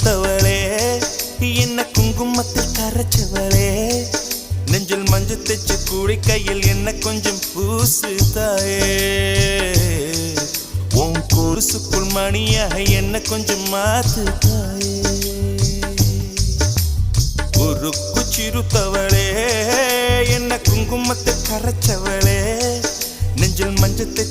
சிறுத்தவளே என்ன குங்குமத்தில் கரைச்சவளே நெஞ்சில் மஞ்சள் தைச்சு கூடி கையில் என்ன கொஞ்சம் பூசு தாயே உன் கொலுசுக்குள் மணியாக என்ன கொஞ்சம் மாத்து தாயே உருக்கு சிறுத்தவளே என்ன குங்குமத்தை கரைச்சவளே நெஞ்சில் மஞ்சத்தை